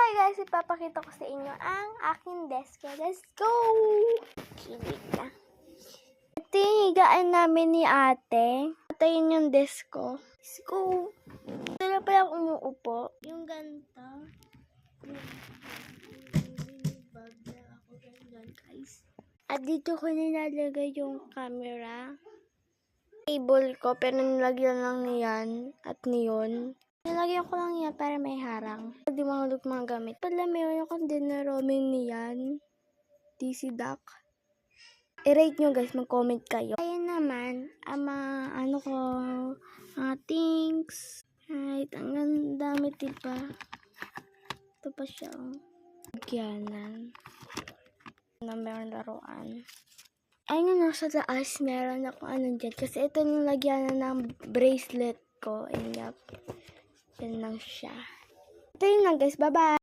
Hi guys, ipapakita ko sa inyo ang aking desk. Let's go! Kilig na. Ito yung higaan namin ni ate. Ito yun yung desk ko. Let's go! Ito na pala umuupo. Yung ganito. Bag na ako ganyan guys. At dito ko nilalagay yung camera. Table ko, pero nilagyan lang niyan at niyon. Nilagyan ko lang yan para may harang. Hindi mahulog mga gamit. Pala mayroon akong dinaroming niyan. DC Duck. I-rate nyo guys, mag-comment kayo. Ayan naman, ang mga mga things. Right, ang dami diba? Ito pa siya. Gyanan. Na meron laruan. Ayun yung nasa taas, meron ako dyan. Kasi ito yung lagyan ng bracelet ko. And yup. Yan lang siya. Ito yun lang guys. Bye-bye!